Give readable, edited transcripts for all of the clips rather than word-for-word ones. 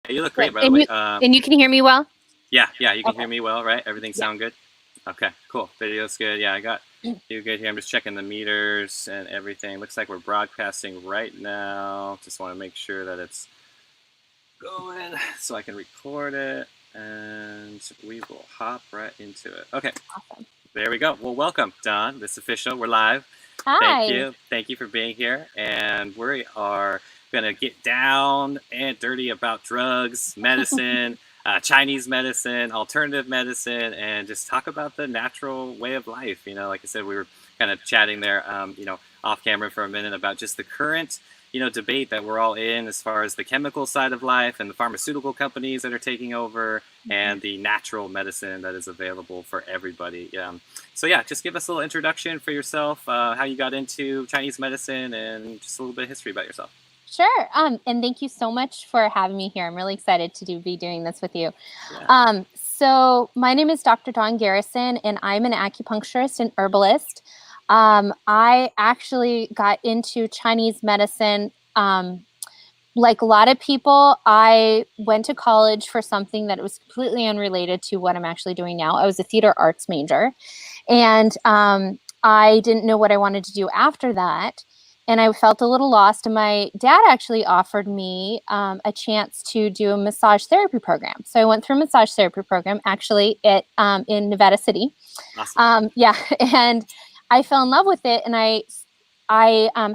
You look Good. great, by the way. And you can hear me well? Yeah, you can Okay. hear me well, right? Everything Yeah. sound good? Okay, cool. Video's good. Yeah, I got you good here. I'm just checking the meters and everything. Looks like we're broadcasting right now. Just want to make sure that it's going so I can record it, and we will hop right into it. Okay, Awesome. there we go. Well, welcome, Dawn. This is official. We're live. Thank Hi. you. Thank you for being here. And we are going to get down and dirty about drugs, medicine, Chinese medicine, alternative medicine, and just talk about the natural way of life. Like I said, we were kind of chatting there, off camera for a minute about just the current, debate that we're all in as far as the chemical side of life and the pharmaceutical companies that are taking over and the natural medicine that is available for everybody. So yeah, just give us a little introduction for yourself, how you got into Chinese medicine, and just a little bit of history about yourself. Sure. And thank you so much for having me here. I'm really excited to be doing this with you. Yeah. So my name is Dr. Dawn Garrison, and I'm an acupuncturist and herbalist. I actually got into Chinese medicine. Like a lot of people, I went to college for something that was completely unrelated to what I'm actually doing now. I was a theater arts major, and I didn't know what I wanted to do after that. And I felt a little lost. And my dad actually offered me a chance to do a massage therapy program. So I went through a massage therapy program actually in Nevada City. Awesome. Yeah, and I fell in love with it. And I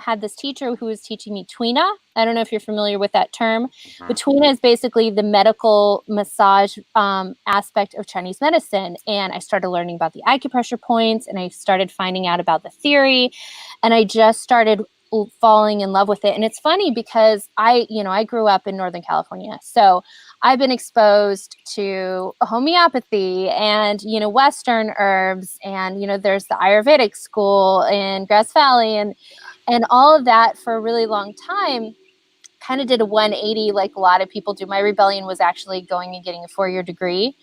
had this teacher who was teaching me Tuina. I don't know if you're familiar with that term, but Tuina is basically the medical massage aspect of Chinese medicine. And I started learning about the acupressure points, and I started finding out about the theory, and I just started falling in love with it. And it's funny because I grew up in Northern California. So I've been exposed to homeopathy and, Western herbs, and, there's the Ayurvedic school in Grass Valley and all of that for a really long time. Kind of did a 180 like a lot of people do. My rebellion was actually going and getting a 4-year degree.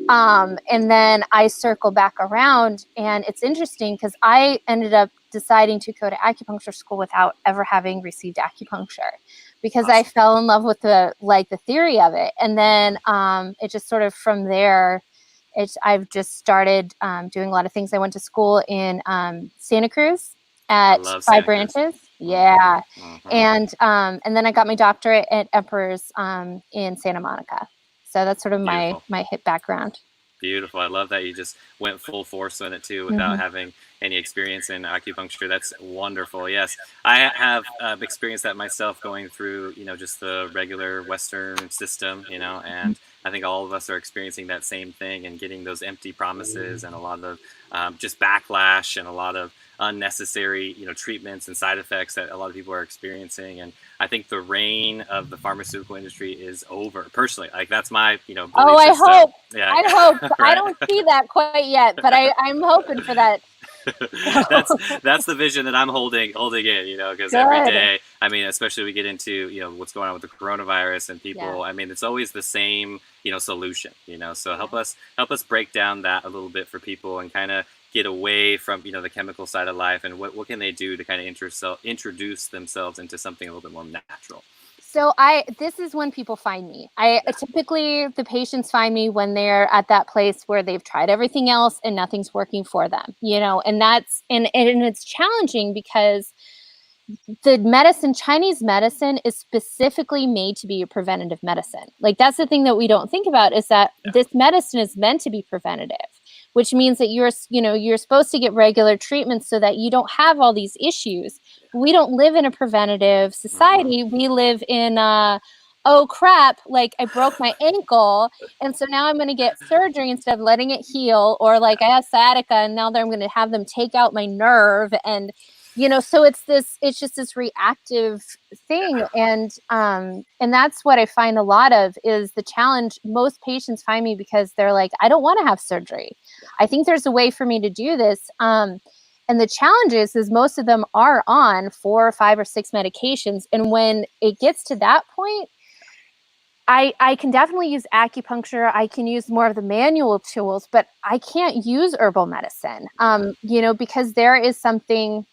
And then I circle back around, and it's interesting because I ended up deciding to go to acupuncture school without ever having received acupuncture, because Awesome. I fell in love with the theory of it. And then it just sort of from there, I've just started doing a lot of things. I went to school in Santa Cruz at Five Branches. Yeah. And then I got my doctorate at Emperor's in Santa Monica. So that's sort of my hip background. Beautiful. I love that you just went full force on it too without having any experience in acupuncture. That's wonderful. Yes, I have experienced that myself, going through, just the regular Western system, and I think all of us are experiencing that same thing and getting those empty promises and a lot of just backlash and a lot of unnecessary, treatments and side effects that a lot of people are experiencing. And I think the reign of the pharmaceutical industry is over. Personally, like that's my, belief system. I hope. Yeah, I hope. right? I don't see that quite yet, but I'm hoping for that. That's the vision that I'm holding in, because every day, I mean, especially we get into, what's going on with the coronavirus and people, I mean, it's always the same, solution, so help us break down that a little bit for people and kind of get away from, the chemical side of life, and what can they do to kind of introduce themselves into something a little bit more natural. So this is when people find me. Typically the patients find me when they're at that place where they've tried everything else and nothing's working for them, and that's, and it's challenging because the Chinese medicine is specifically made to be a preventative medicine. Like that's the thing that we don't think about, is that this medicine is meant to be preventative, which means that you're supposed to get regular treatments so that you don't have all these issues. We don't live in a preventative society. We live in oh crap, like I broke my ankle, and so now I'm going to get surgery instead of letting it heal, or like I have sciatica and now I'm going to have them take out my nerve. And so it's just this reactive thing. And that's what I find a lot of is the challenge. Most patients find me because they're like, I don't want to have surgery. I think there's a way for me to do this. And the challenge is most of them are on 4 or 5 or 6 medications. And when it gets to that point, I can definitely use acupuncture. I can use more of the manual tools, but I can't use herbal medicine, because there is something.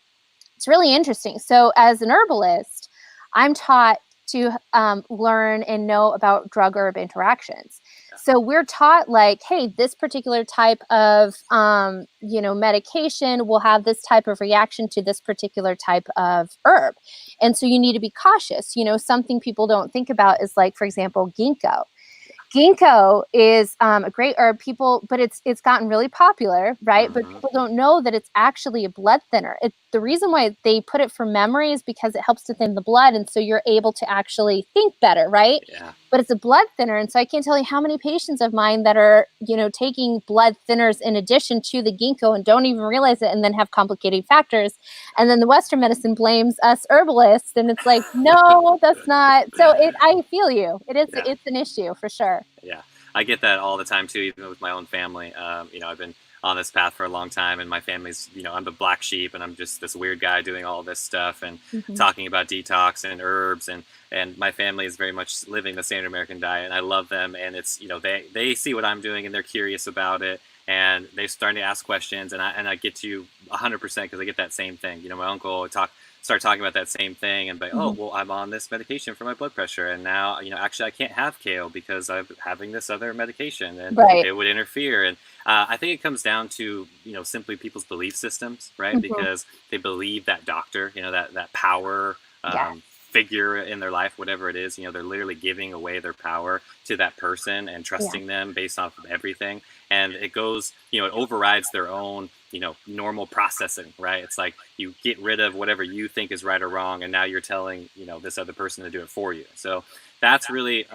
It's really interesting. So as an herbalist, I'm taught to learn and know about drug herb interactions. So we're taught like, hey, this particular type of, medication will have this type of reaction to this particular type of herb. And so you need to be cautious. Something people don't think about is like, for example, ginkgo. Ginkgo is a great herb, but it's gotten really popular, right? But Hmm. people don't know that it's actually a blood thinner. The reason why they put it for memory is because it helps to thin the blood, and so you're able to actually think better, right? Yeah. But it's a blood thinner, and so I can't tell you how many patients of mine that are, taking blood thinners in addition to the ginkgo and don't even realize it, and then have complicating factors. And then the Western medicine blames us herbalists, and it's like, no, that's not. So I feel you. Yeah. It's an issue for sure. Yeah, I get that all the time too, even with my own family. I've been on this path for a long time, and my family's, I'm the black sheep, and I'm just this weird guy doing all this stuff and Mhm. talking about detox and herbs, and my family is very much living the standard American diet, and I love them, and it's, they see what I'm doing, and they're curious about it, and they're starting to ask questions, and I get to 100% because I get that same thing. My uncle would start talking about that same thing and be like, oh, Mhm. well, I'm on this medication for my blood pressure, and now, actually I can't have kale because I'm having this other medication, and Right. it would interfere. And I think it comes down to, simply people's belief systems, right? Mhm. Because they believe that doctor, that power, Yes. figure in their life, whatever it is, they're literally giving away their power to that person and Yeah. trusting them based off of everything. And it goes, it overrides their own, normal processing, right? It's like you get rid of whatever you think is right or wrong, and now you're telling, this other person to do it for you. So that's really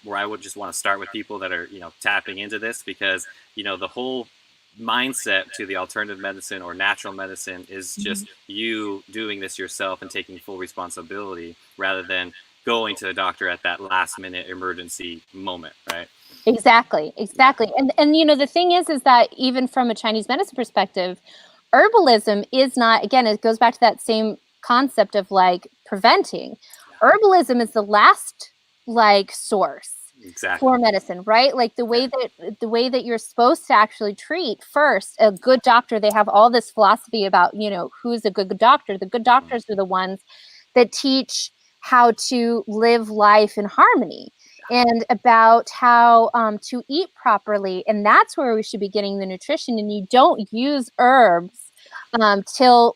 where I would just want to start with people that are, tapping into this, because, the whole mindset to the alternative medicine or natural medicine is Mhm. just you doing this yourself and taking full responsibility rather than going to the doctor at that last minute emergency moment, right? Exactly. Yeah. Exactly. And the thing is that even from a Chinese medicine perspective, herbalism is not, again, it goes back to that same concept of like preventing. Yeah. Herbalism is the last like source Exactly. for medicine, right? Like Yeah. the way that you're supposed to actually treat first, a good doctor, they have all this philosophy about, who's a good doctor. The good Hmm. doctors are the ones that teach how to live life in harmony and about how to eat properly. And that's where we should be getting the nutrition. And you don't use herbs till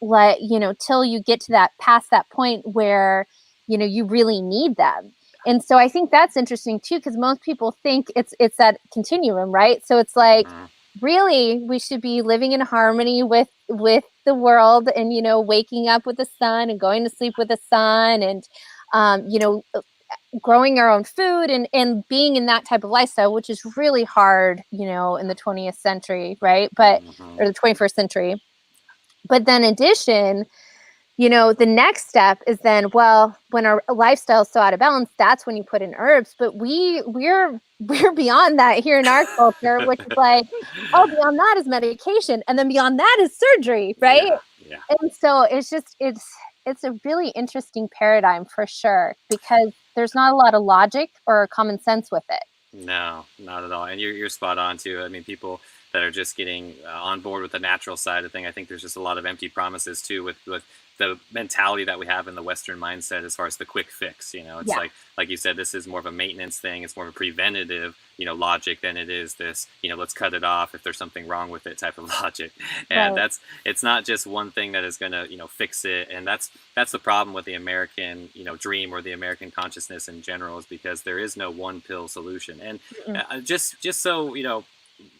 you get to that past that point where you really need them. And so I think that's interesting too, because most people think it's that continuum, right? So it's like, Hmm. really, we should be living in harmony with the world, and waking up with the sun and going to sleep with the sun, and um, you know growing our own food, and being in that type of lifestyle, which is really hard, in the 20th century, right? But Hmm. or the 21st century. But then in addition, the next step is then, well, when our lifestyle is so out of balance, that's when you put in herbs. But we're beyond that here in our culture, which is like, oh, beyond that is medication, and then beyond that is surgery, right? Yeah. Yeah. And so it's a really interesting paradigm for sure, because there's not a lot of logic or common sense with it. No, not at all. And you're spot on too. I mean, people that are just getting on board with the natural side of thing. I think there's just a lot of empty promises too with the mentality that we have in the Western mindset as far as the quick fix. It's Yeah, like you said, this is more of a maintenance thing. It's more of a preventative, logic than it is this, let's cut it off if there's something wrong with it type of logic. And right. it's not just one thing that is gonna, fix it. And that's the problem with the American, dream or the American consciousness in general, is because there is no one pill solution. And Mm-mm. just so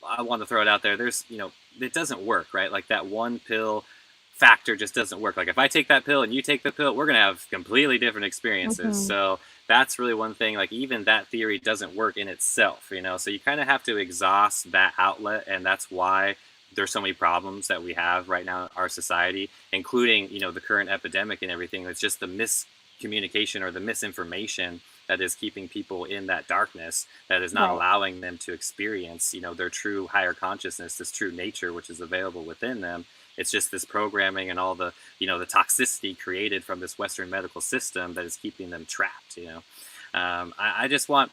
I want to throw it out there. There's, it doesn't work, right? Like that one pill factor just doesn't work. Like if I take that pill and you take the pill, we're going to have completely different experiences. Mhm. So that's really one thing. Like even that theory doesn't work in itself, so you kind of have to exhaust that outlet. And that's why there's so many problems that we have right now in our society, including, the current epidemic and everything. It's just the miscommunication or the misinformation that is keeping people in that darkness, that is not Right. allowing them to experience, their true higher consciousness, this true nature which is available within them. It's just this programming and all the, the toxicity created from this Western medical system that is keeping them trapped. I just want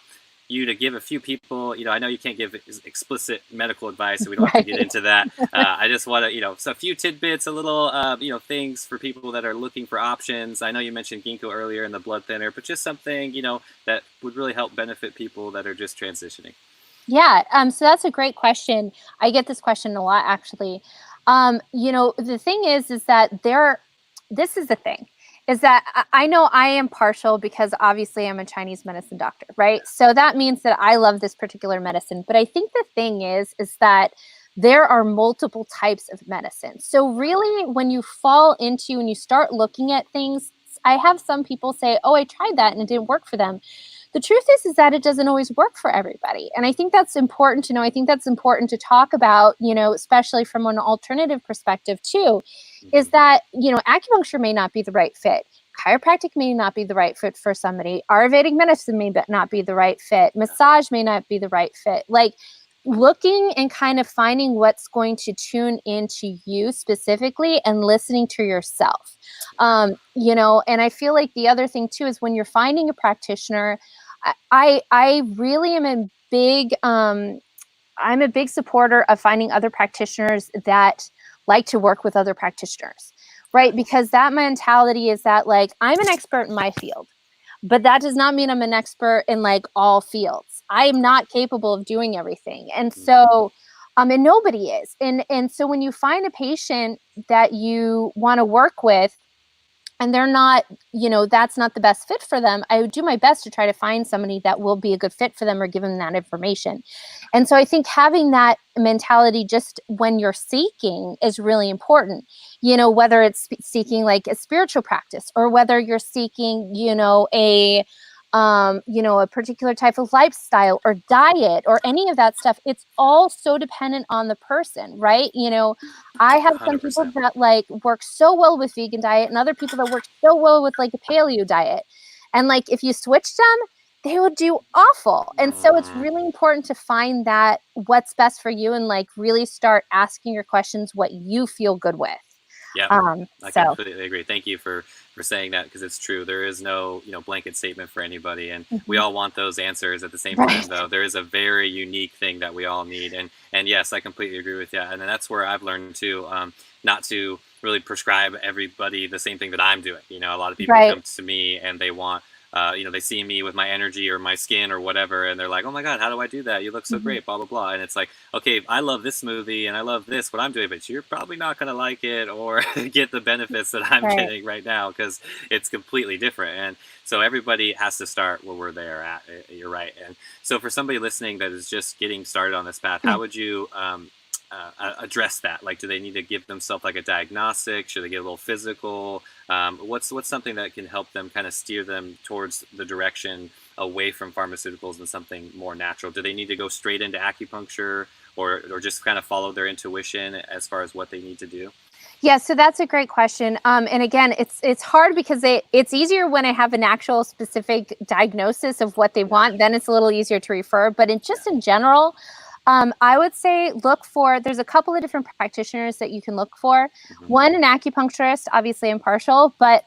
you to give a few people, I know you can't give explicit medical advice, so we don't have to get Right. into that. I just want to, so a few tidbits, a little, things for people that are looking for options. I know you mentioned ginkgo earlier and the blood thinner, but just something, that would really help benefit people that are just transitioning. Yeah, so that's a great question. I get this question a lot, actually. The thing is that this is the thing, is that I know I am partial because obviously I'm a Chinese medicine doctor, right? So that means that I love this particular medicine. But I think the thing is that there are multiple types of medicine. So really, when you fall into and you start looking at things, I have some people say, "Oh, I tried that and it didn't work for them." The truth is that it doesn't always work for everybody. And I think that's important to know. I think that's important to talk about, especially from an alternative perspective too, is Hmm. that, acupuncture may not be the right fit. Chiropractic may not be the right fit for somebody. Ayurvedic medicine may not be the right fit. Massage may not be the right fit. Like, looking and kind of finding what's going to tune into you specifically and listening to yourself. And I feel like the other thing too is when you're finding a practitioner, I really am a big I'm a big supporter of finding other practitioners that like to work with other practitioners, Yeah. right? Because that mentality is that, like, I'm an expert in my field, but that does not mean I'm an expert in like all fields. I am Right. not capable of doing everything. And Hmm. so and nobody is. And so when you find a patient that you want to work with and they're not, that's not the best fit for them, I would do my best to try to find somebody that will be a good fit for them or give them that information. And so I think having that mentality just when you're seeking is really important, whether it's seeking like a spiritual practice or whether you're seeking, a particular type of lifestyle or diet or any of that stuff. It's all so dependent on the person, right? I have some people 100%. that like work so well with vegan diet and other people that work so well with like a paleo diet. And like if you switch them, they would do awful. And so it's Hmm. really important to find that what's best for you and like really start asking your questions what you feel good with. Yep. I So completely agree. Thank you for saying that, because it's true. There is no, blanket statement for anybody, and we mhm. all want those answers. At the same time, Right. though, there is a very unique thing that we all need, and yes, I completely agree with you. And then that's where I've learned to, not to really prescribe everybody the same thing that I'm doing. A lot of people Right. come to me and they want. They see me with my energy or my skin or whatever, and they're like, "Oh my God, how do I do that? You look so Mhm. great." Blah blah blah. And it's like, okay, I love this movie and I love this what I'm doing, but you're probably not going to like it or get the benefits that I'm Right. getting right now, because it's completely different. And so everybody has to start where we're there at. You're right. And so for somebody listening that is just getting started on this path, how would you address that? Like, do they need to give themselves like a diagnostic? Should they get a little physical? What's something that can help them kind of steer them towards the direction away from pharmaceuticals and something more natural? Do they need to go straight into acupuncture, or just kind of follow their intuition as far as what they need to do? Yeah, so that's a great question. And again, it's hard because it's easier when I have an actual specific diagnosis of what they Yeah, want. Then it's a little easier to refer. But yeah. in general, I would say look for. There's a couple of different practitioners that you can look for. Hmm. One, an acupuncturist, obviously impartial, but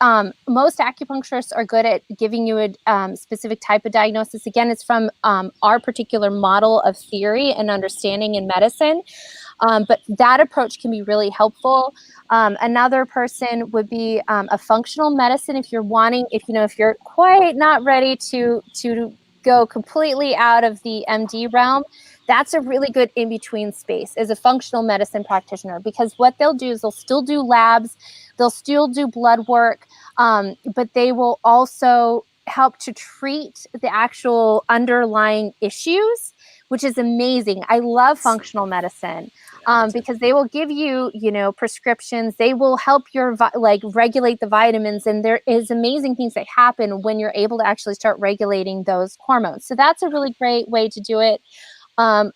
most acupuncturists are good at giving you a specific type of diagnosis. Again, it's from our particular model of theory and understanding in medicine. But that approach can be really helpful. Another person would be a functional medicine if you're wanting, if you're quite not ready to go completely out of the MD realm. That's a really good in between space as a functional medicine practitioner, because what they'll do is they'll still do labs, they'll still do blood work, but they will also help to treat the actual underlying issues, which is amazing. I love functional Simple. medicine Yeah, me too. because they will give you, prescriptions. They will help your like regulate the vitamins, and there is amazing things that happen when you're able to actually start regulating those hormones. So that's a really great way to do it.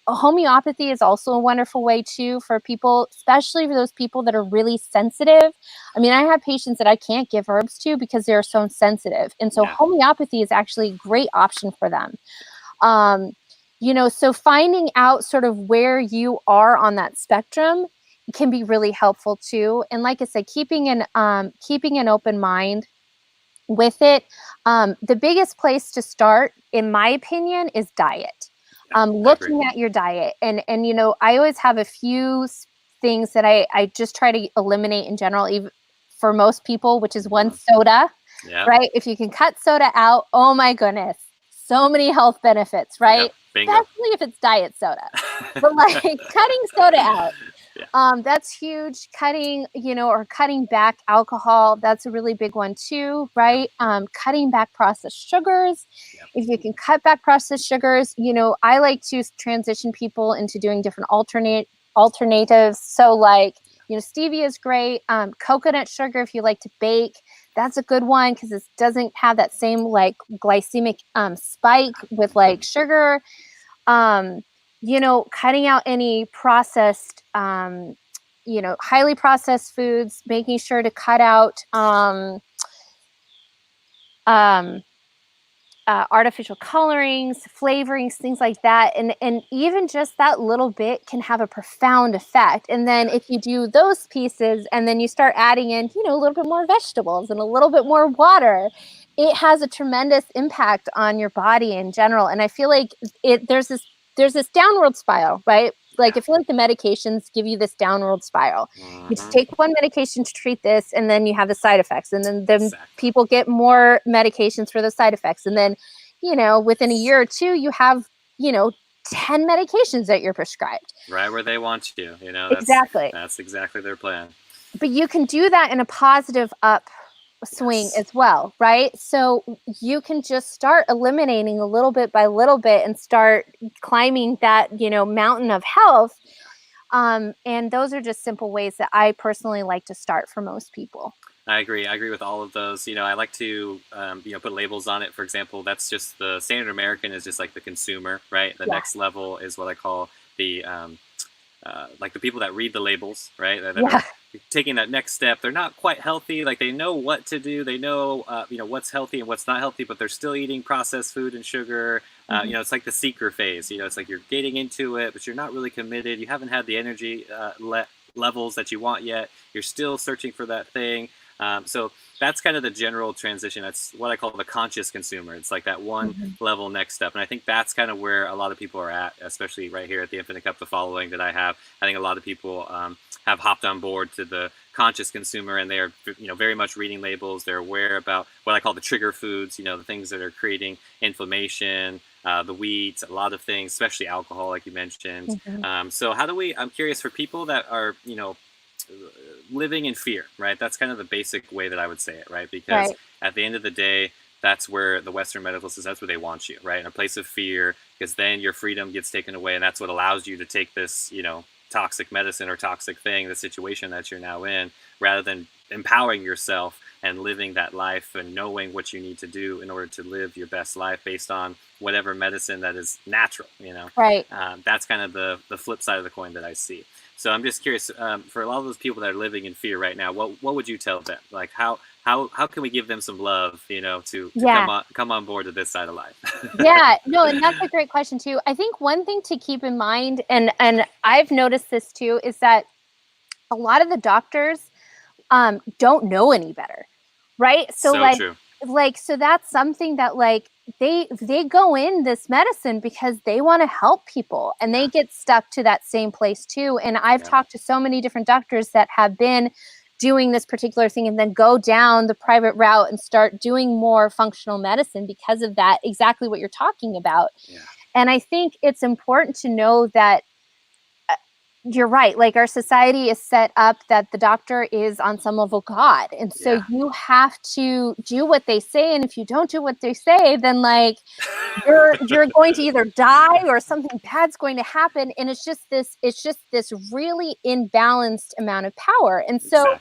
Homeopathy is also a wonderful way too for people, especially for those people that are really sensitive. I mean, I have patients that I can't give herbs to because they're so sensitive, and so Yeah. homeopathy is actually a great option for them. Um, so finding out sort of where you are on that spectrum can be really helpful too. And like I said, keeping an open mind with it. The biggest place to start, in my opinion, is diet. Yeah, I agree. Looking at your diet. And you know, I always have a few things that I just try to eliminate in general, even for most people, which is one, soda, Yeah. right? If you can cut soda out, oh my goodness, so many health benefits, right? Yep. Bingo. Especially if it's diet soda. But like cutting soda out, Yeah. that's huge. Cutting, you know, or cutting back alcohol, that's a really big one too, right? Cutting back processed sugars. Yep. If you can cut back processed sugars, you know, I like to transition people into doing different alternatives. So like, you know, stevia is great. Coconut sugar, if you like to bake, that's a good one because it doesn't have that same like glycemic spike with like sugar. You know, cutting out any processed, you know, highly processed foods, making sure to cut out artificial colorings, flavorings, things like that. And even just that little bit can have a profound effect. And then if you do those pieces and then you start adding in, you know, a little bit more vegetables and a little bit more water, it has a tremendous impact on your body in general. And I feel like there's this downward spiral, right? Like I feel like the medications give you this downward spiral. You take one medication to treat this, and then you have the side effects, and then people get more medications for the side effects, and then, you know, within a year or two, you have, you know, 10 medications that you're prescribed. Right where they want you. You know, Exactly. that's exactly their plan. But you can do that in a positive swing as well, right? So you can just start eliminating a little bit by little bit and start climbing that, you know, mountain of health. And those are just simple ways that I personally like to start for most people. I agree. I agree with all of those. You know, I like to, you know, put labels on it. For example, that's just the standard American is just like the consumer, right? The next level is what I call the, like the people that read the labels, right? That are taking that next step. They're not quite healthy. Like they know what to do. They know, you know, what's healthy and what's not healthy, but they're still eating processed food and sugar. You know, it's like the seeker phase. You know, it's like you're getting into it, but you're not really committed. You haven't had the energy levels that you want yet. You're still searching for that thing. So that's kind of the general transition. That's what I call the conscious consumer. It's like that one level next step. And I think that's kind of where a lot of people are at, especially right here at the Infinite Cup, the following that I have. I think a lot of people have hopped on board to the conscious consumer, and they are, you know, very much reading labels. They're aware about what I call the trigger foods, you know, the things that are creating inflammation, the wheat, a lot of things, especially alcohol, like you mentioned. So how do we, I'm curious for people that are, you know, living in fear, right? That's kind of the basic way that I would say it, right? Because at the end of the day, that's where the Western medical system, that's where they want you, right? In a place of fear, because then your freedom gets taken away, and that's what allows you to take this, you know, toxic medicine or toxic thing, the situation that you're now in, rather than empowering yourself and living that life and knowing what you need to do in order to live your best life based on whatever medicine that is natural, you know? That's kind of the flip side of the coin that I see. So I'm just curious, for a lot of those people that are living in fear right now, what would you tell them? Like how can we give them some love, you know, to come on board to this side of life? No, and that's a great question too. I think one thing to keep in mind, and I've noticed this too, is that a lot of the doctors don't know any better, right? So true. So that's something that like they go in this medicine because they want to help people, and they get stuck to that same place too. And I've talked to so many different doctors that have been doing this particular thing and then go down the private route and start doing more functional medicine because of that, exactly what you're talking about. And I think it's important to know that you're right. Like our society is set up that the doctor is on some level God. And so you have to do what they say. And if you don't do what they say, then like you're going to either die or something bad's going to happen. And it's just this really imbalanced amount of power. And so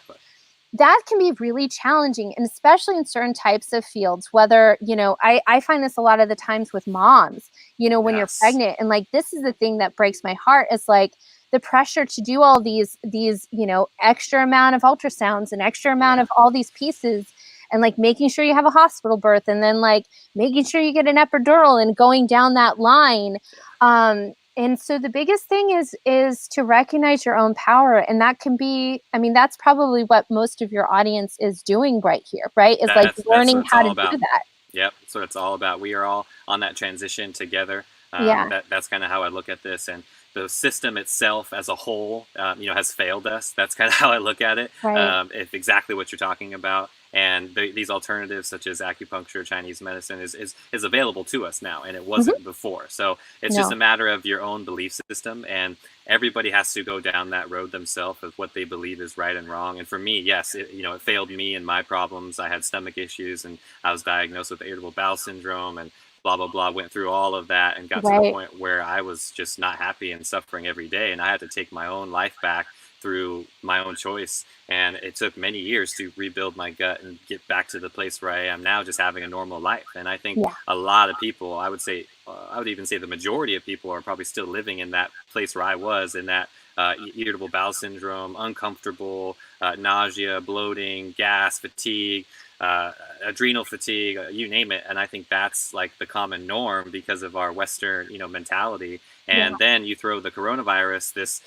that can be really challenging, and especially in certain types of fields, whether, you know, I find this a lot of the times with moms, you know, when you're pregnant. And like, this is the thing that breaks my heart is like, the pressure to do all these, you know, extra amount of ultrasounds and extra amount of all these pieces, and like making sure you have a hospital birth, and then like making sure you get an epidural and going down that line. And so the biggest thing is to recognize your own power. And that can be, I mean, that's probably what most of your audience is doing right here, right? Is like learning how to do that. Yep. So it's all about, we are all on that transition together. Yeah, That's kind of how I look at this, and the system itself as a whole, has failed us. That's kind of how I look at it. right. If exactly what you're talking about, and these alternatives such as acupuncture, Chinese medicine is available to us now, and it Mhm. wasn't before. So it's just a No. matter of your own belief system, and everybody has to go down that road themselves of what they believe is right and wrong. And for me, yes, it failed me and my problems. I had stomach issues, and I was diagnosed with irritable bowel syndrome, and blah blah blah, went through all of that and got to the Right. point where I was just not happy and suffering every day, and I had to take my own life back through my own choice. And it took many years to rebuild my gut and get back to the place where I am now, just having a normal life. And I think Yeah. a lot of people, I would say, I would even say the majority of people are probably still living in that place where I was, in that irritable bowel syndrome, uncomfortable, nausea, bloating, gas, fatigue, adrenal fatigue, you name it. And I think that's like the common norm because of our Western, mentality. Yeah. And then you throw the coronavirus, this,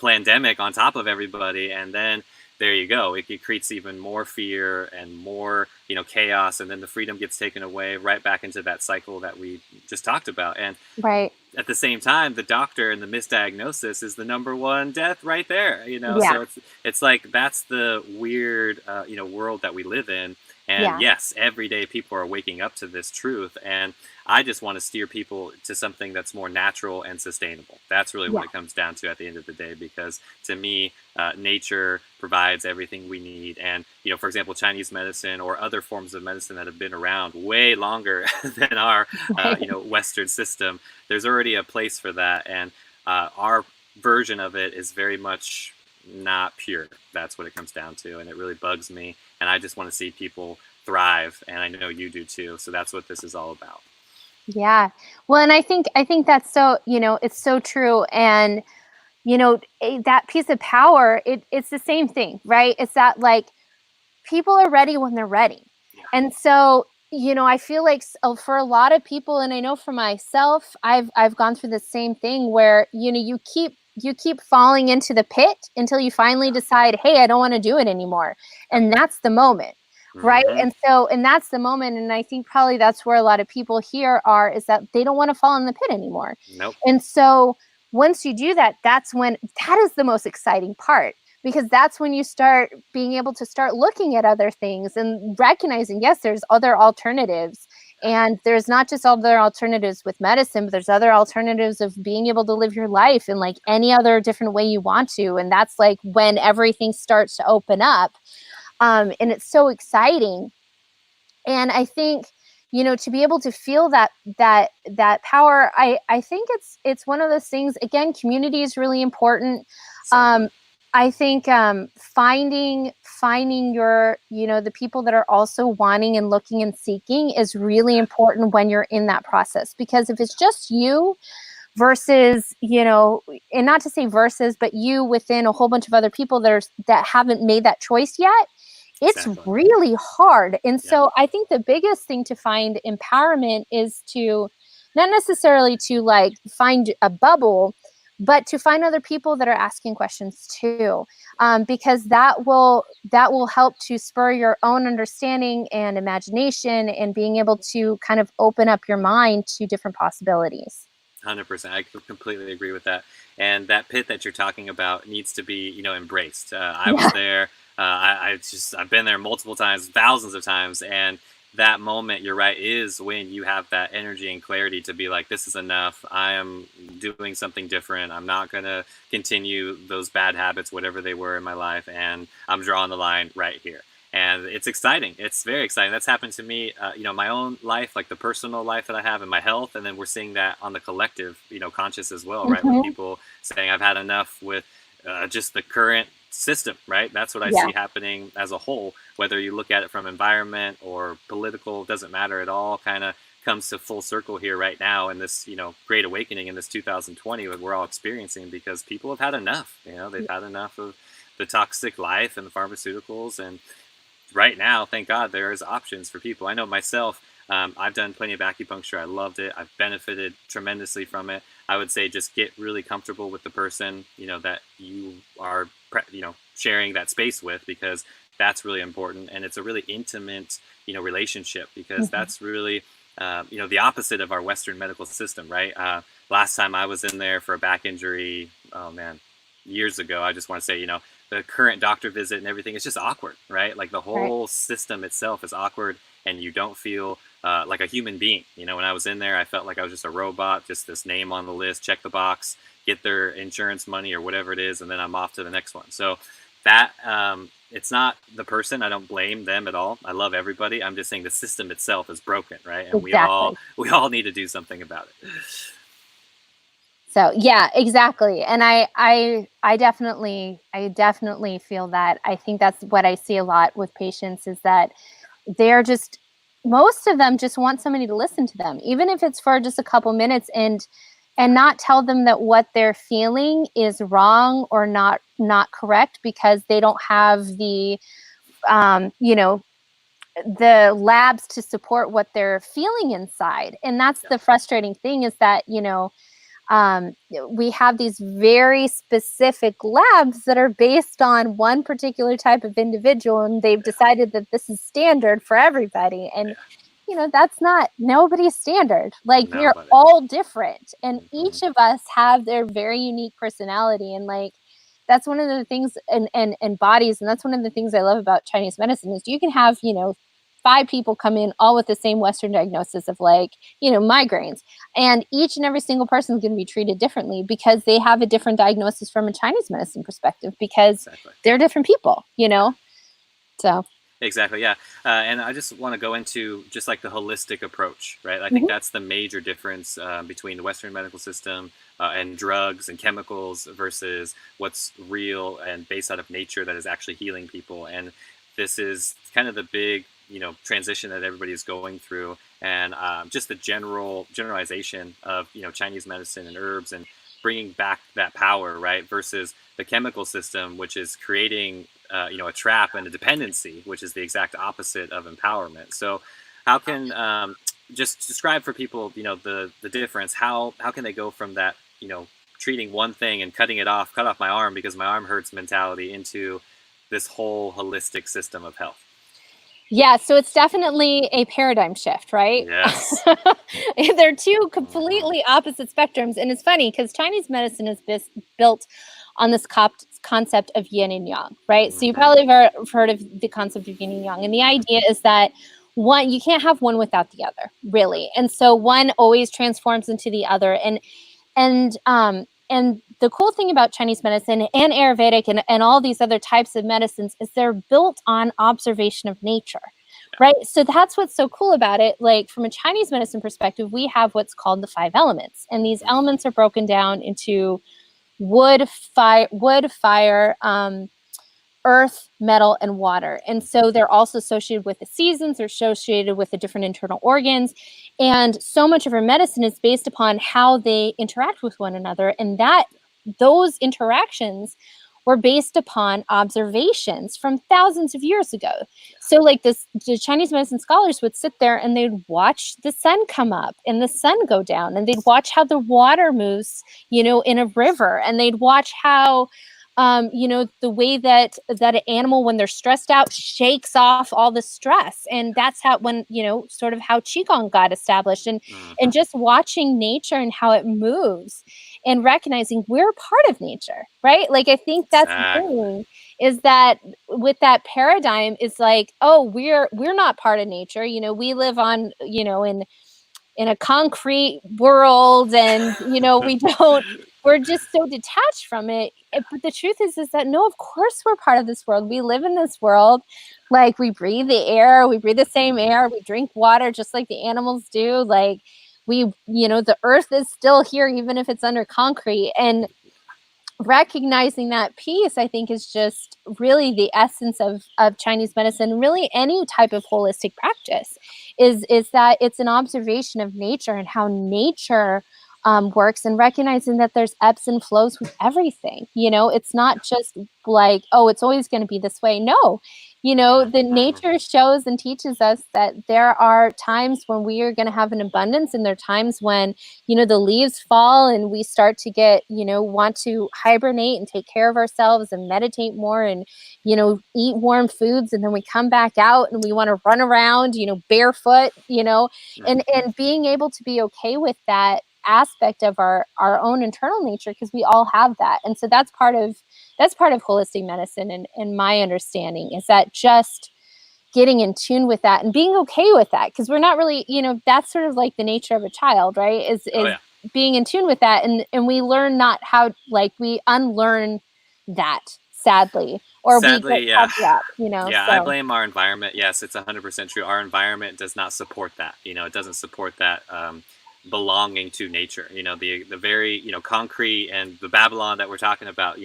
pandemic on top of everybody, and then there you go. It creates even more fear and more, chaos, and then the freedom gets taken away, right back into that cycle that we just talked about. And Right. at the same time, the doctor and the misdiagnosis is the number one death right there. Yeah. So it's like, that's the weird, world that we live in. And Yeah. yes, every day people are waking up to this truth, and I just want to steer people to something that's more natural and sustainable. That's really Yeah. what it comes down to at the end of the day, because to me, nature provides everything we need. And for example, Chinese medicine or other forms of medicine that have been around way longer than our Right. Western system, there's already a place for that. And our version of it is very much not pure. That's what it comes down to, and it really bugs me. And I just want to see people thrive, and I know you do too. So that's what this is all about. Yeah. Well, and I think that's so, it's so true. And that piece of power, it's the same thing, right? It's that, like, people are ready when they're ready. Yeah. And so, I feel like, for a lot of people, and I know for myself, I've gone through the same thing where, you keep falling into the pit until you finally decide, hey, I don't want to do it anymore. Yep. And that's the moment. Right. Hmm. And that's the moment. And I think probably that's where a lot of people here are, is that they don't want to fall in the pit anymore. Nope. And so once you do that, that is the most exciting part, because that's when you start being able to start looking at other things and recognizing, yes, there's other alternatives. And there's not just other alternatives with medicine, but there's other alternatives of being able to live your life in, like, any other different way you want to. And that's like when everything starts to open up. And it's so exciting. And I think, to be able to feel that power, I think it's one of those things. Again, community is really important. Exactly. I think, finding your, the people that are also wanting and looking and seeking is really important when you're in that process. Because if it's just you versus, and not to say versus, but you within a whole bunch of other people that haven't made that choice yet, it's Exactly. really hard. And Yep. so I think the biggest thing to find empowerment is to not necessarily to, like, find a bubble, but to find other people that are asking questions too, because that will help to spur your own understanding and imagination, and being able to kind of open up your mind to different possibilities. 100%. I completely agree with that. And that pit that you're talking about needs to be, embraced. I was Yeah. there. I've been there multiple times, thousands of times. And that moment, you're right, is when you have that energy and clarity to be like, this is enough. I am doing something different. I'm not going to continue those bad habits, whatever they were in my life. And I'm drawing the line right here. And it's exciting. It's very exciting. That's happened to me, my own life, like the personal life that I have, and my health. And then we're seeing that on the collective, conscious as well, right? With Hmm. people saying, I've had enough with just the current system, right? That's what I Yeah. see happening as a whole. Whether you look at it from environment or political, doesn't matter at all. Kind of comes to full circle here right now in this, great awakening in this 2020 that we're all experiencing, because people have had enough. They've had enough of the toxic life and the pharmaceuticals. And right now, thank God, there's options for people. I know myself, I've done plenty of acupuncture. I loved it. I've benefited tremendously from it. I would say just get really comfortable with the person, that you are, sharing that space with, because that's really important, and it's a really intimate, relationship, because Mhm. that's really, the opposite of our Western medical system, right? Last time I was in there for a back injury, oh man, years ago. I just want to say, the current doctor visit and everything is just awkward, right? Like the Right. whole system itself is awkward, and you don't feel like a human being. When I was in there, I felt like I was just a robot, just this name on the list, check the box, get their insurance money or whatever it is, and then I'm off to the next one. So that it's not the person. I don't blame them at all. I love everybody. I'm just saying the system itself is broken, right? And we all Exactly. we all need to do something about it. So yeah, exactly. And I definitely feel that. I think that's what I see a lot with patients is that they're just most of them just want somebody to listen to them, even if it's for just a couple minutes, and not tell them that what they're feeling is wrong or not correct because they don't have um, you know, the labs to support what they're feeling inside. And that's Yeah, the frustrating thing is that, we have these very specific labs that are based on one particular type of individual, and they've yeah, decided that this is standard for everybody. And yeah. that's not nobody's standard. Like we're Nobody. all different, and Hmm. each of us have their very unique personality. And like that's one of the things, and bodies, and that's one of the things I love about Chinese medicine is you can have 5 people come in all with the same Western diagnosis of like migraines, and each and every single person is going to be treated differently because they have a different diagnosis from a Chinese medicine perspective because Exactly. they're different people. Yeah. So. Exactly, yeah. And I just want to go into just like the holistic approach, right? I think Mhm. that's the major difference between the Western medical system and drugs and chemicals versus what's real and based out of nature that is actually healing people. And this is kind of the big, transition that everybody is going through, and just the generalization of Chinese medicine and herbs and bringing back that power, right? Versus the chemical system, which is creating a trap and a dependency, which is the exact opposite of empowerment. So, how can just describe for people, the difference? How can they go from that, treating one thing and cutting it off, cut off my arm because my arm hurts mentality into this whole holistic system of health? Yeah, so it's definitely a paradigm shift, right? Yes. They're two Hmm. completely opposite spectrums. And it's funny because Chinese medicine is built on this concept of yin and yang, right? So you Hmm. probably have heard of the concept of yin and yang. And the idea is that one, you can't have one without the other, really. And so one always transforms into the other. And the cool thing about Chinese medicine and Ayurvedic and all these other types of medicines is they're built on observation of nature, Yeah. right? So that's what's so cool about it. Like from a Chinese medicine perspective, we have what's called the 5 elements, and these Hmm. elements are broken down into wood, fire, earth, metal, and water. And Hmm. so they're also associated with the seasons, they're associated with the different internal organs. And so much of our medicine is based upon how they interact with one another. And that those interactions were based upon observations from thousands of years ago. So like the Chinese medicine scholars would sit there and they'd watch the sun come up and the sun go down, and they'd watch how the water moves, in a river, and they'd watch how the way that an animal when they're stressed out shakes off all the stress. And that's how when sort of how qigong got established. And Hmm. just watching nature and how it moves and recognizing we're part of nature, right? Like I think that's the Exactly. thing is that with that paradigm is like, oh, we're not part of nature. We live on in a concrete world, and we don't we're just so detached from it. But the truth is that no, of course we're part of this world. We live in this world. Like we breathe the air, we breathe the same Hmm. air, we drink water just like the animals do. Like the earth is still here even if it's under concrete. And recognizing that piece, I think, is just really the essence of Chinese medicine, really any type of holistic practice, is that it's an observation of nature and how nature works, and recognizing that there's ebbs and flows with everything. It's Yeah. not just like, oh, it's always going to be this way. No, The nature shows and teaches us that there are times when we are going to have an abundance, and there are times when, the leaves fall and we start to get, want to hibernate and take care of ourselves and meditate more and, eat warm foods. And then we come back out and we want to run around, barefoot, and being able to be okay with that aspect of our own internal nature, because we all have that. And so that's part of holistic medicine, and my understanding is that just getting in tune with that and being okay with that, because we're not really, that's sort of like the nature of a child, right? Is being in tune with that, and we learn not how, like, we unlearn that, sadly, or we get covered up, Yeah, so. I blame our environment. Yes, it's 100% true. Our environment does not support that. It doesn't support that belonging to nature. The very, concrete, and the Babylon that we're talking about,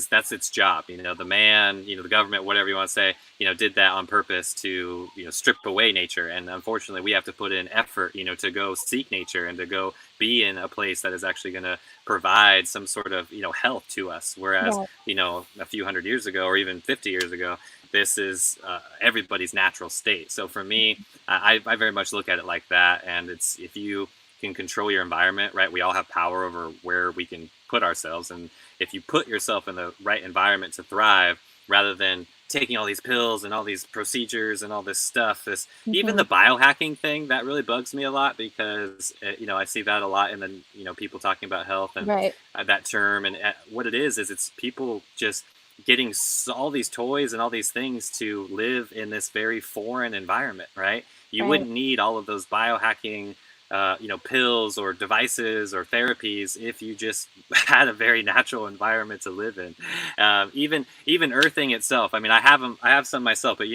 that's its job. The man, the government, whatever you want to say, did that on purpose to, strip away nature. And unfortunately, we have to put in effort, to go seek nature and to go be in a place that is actually going to provide some sort of, health to us. Whereas, a few hundred years ago, or even 50 years ago, this is everybody's natural state. So for me, I very much look at it like that. And it's, if you can control your environment, right? We all have power over where we can put ourselves. And if you put yourself in the right environment to thrive, rather than taking all these pills and all these procedures and all this stuff, even the biohacking thing, that really bugs me a lot, because I see that a lot in the people talking about health and that term. And what it is it's people just getting all these toys and all these things to live in this very foreign environment, right? You wouldn't need all of those biohacking pills or devices or therapies if you just had a very natural environment to live in. Even earthing itself. I mean, I have some myself, but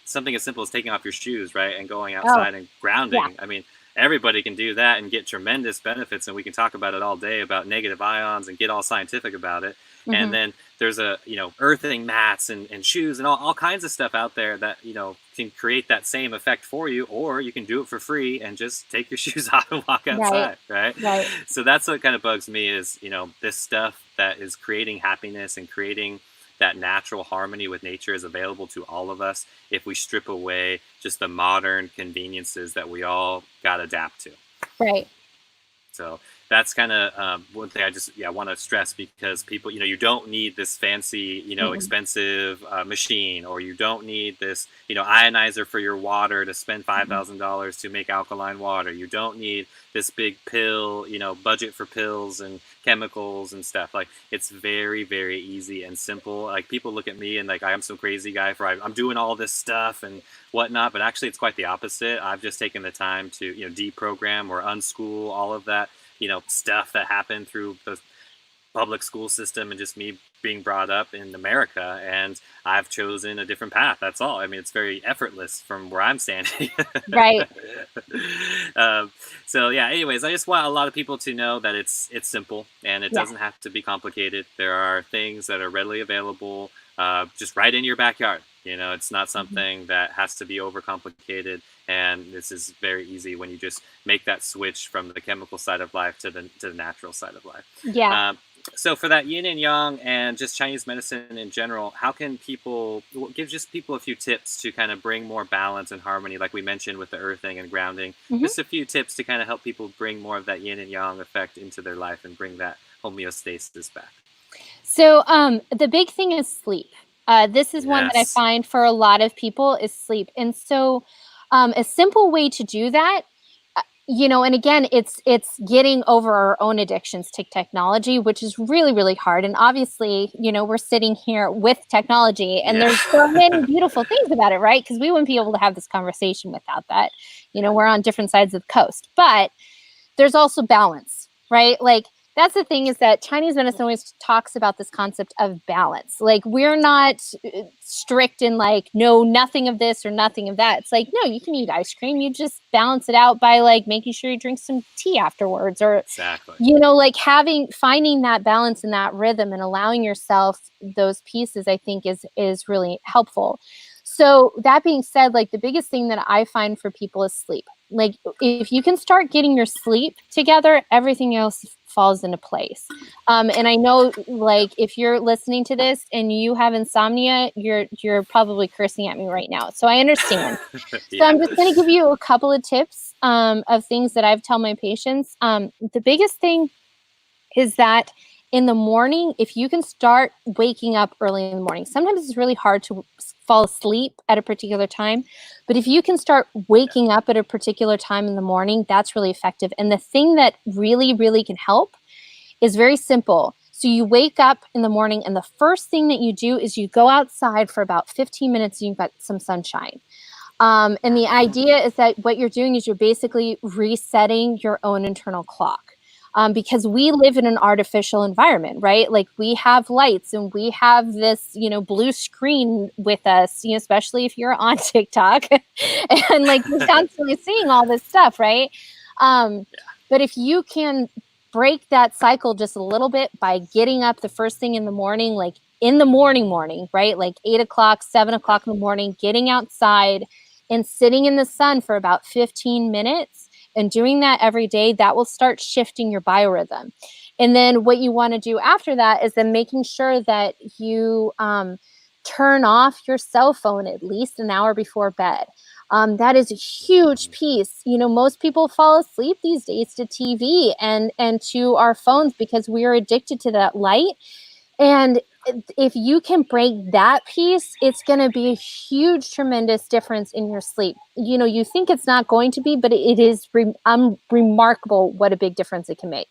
something as simple as taking off your shoes, right, and going outside and grounding. Yeah. I mean, everybody can do that and get tremendous benefits, and we can talk about it all day about negative ions and get all scientific about it. And then there's earthing mats and shoes and all kinds of stuff out there that, can create that same effect for you, or you can do it for free and just take your shoes off and walk outside. Right. So that's what kind of bugs me is, this stuff that is creating happiness and creating that natural harmony with nature is available to all of us if we strip away just the modern conveniences that we all got to adapt to. Right. So that's kind of one thing I want to stress, because people, you don't need this fancy, expensive machine, or you don't need this, ionizer for your water to spend $5,000 to make alkaline water. You don't need this big pill, budget for pills and chemicals and stuff. Like, it's very, very easy and simple. Like, people look at me and like I'm some crazy guy for I'm doing all this stuff and whatnot, but actually it's quite the opposite. I've just taken the time to deprogram or unschool all of that stuff that happened through the public school system and just me being brought up in America, and I've chosen a different path. That's all. I mean, it's very effortless from where I'm standing. Right. So yeah, anyways, I just want a lot of people to know that it's simple, and it doesn't have to be complicated. There are things that are readily available just right in your backyard. It's not something that has to be overcomplicated. And this is very easy when you just make that switch from the chemical side of life to the natural side of life. Yeah. So for that yin and yang and just Chinese medicine in general, how can people give just people a few tips to kind of bring more balance and harmony, like we mentioned with the earthing and grounding? Just a few tips to kind of help people bring more of that yin and yang effect into their life and bring that homeostasis back. So the big thing is sleep. This is one that I find for a lot of people is sleep. And so a simple way to do that, and again, it's getting over our own addictions to technology, which is really, really hard. And obviously, we're sitting here with technology, and there's so many beautiful things about it, right? Because we wouldn't be able to have this conversation without that. We're on different sides of the coast, but there's also balance, right? Like, that's the thing, is that Chinese medicine always talks about this concept of balance. Like, we're not strict in like, no, nothing of this or nothing of that. It's like, no, you can eat ice cream. You just balance it out by like making sure you drink some tea afterwards, or, like finding that balance and that rhythm and allowing yourself those pieces, I think is really helpful. So that being said, like, the biggest thing that I find for people is sleep. Like, if you can start getting your sleep together, everything else falls into place. And I know, like, if you're listening to this and you have insomnia, you're probably cursing at me right now. So I understand. So I'm just going to give you a couple of tips of things that I've told my patients. The biggest thing is that in the morning, if you can start waking up early in the morning, sometimes it's really hard to fall asleep at a particular time, but if you can start waking up at a particular time in the morning, that's really effective. And the thing that really, really can help is very simple. So you wake up in the morning, and the first thing that you do is you go outside for about 15 minutes and you've got some sunshine. And the idea is that what you're doing is you're basically resetting your own internal clock. Because we live in an artificial environment, right? Like, we have lights and we have this, blue screen with us, especially if you're on TikTok and like you're constantly seeing all this stuff, right? But if you can break that cycle just a little bit by getting up the first thing in the morning, like in the morning, right? Like 8 o'clock, 7 o'clock in the morning, getting outside and sitting in the sun for about 15 minutes, and doing that every day, that will start shifting your biorhythm. And then what you want to do after that is then making sure that you turn off your cell phone at least an hour before bed. That is a huge piece. Most people fall asleep these days to TV and to our phones because we are addicted to that light. And if you can break that piece, it's going to be a huge, tremendous difference in your sleep. You think it's not going to be, but it is remarkable what a big difference it can make.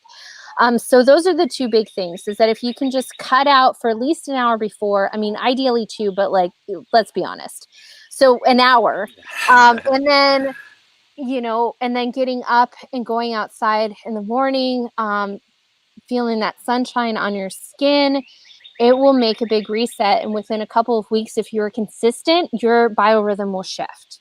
So those are the two big things, is that if you can just cut out for at least an hour before, I mean, ideally 2, but like, let's be honest. So an hour, and then, and then getting up and going outside in the morning, feeling that sunshine on your skin, it will make a big reset. And within a couple of weeks, if you're consistent, your biorhythm will shift.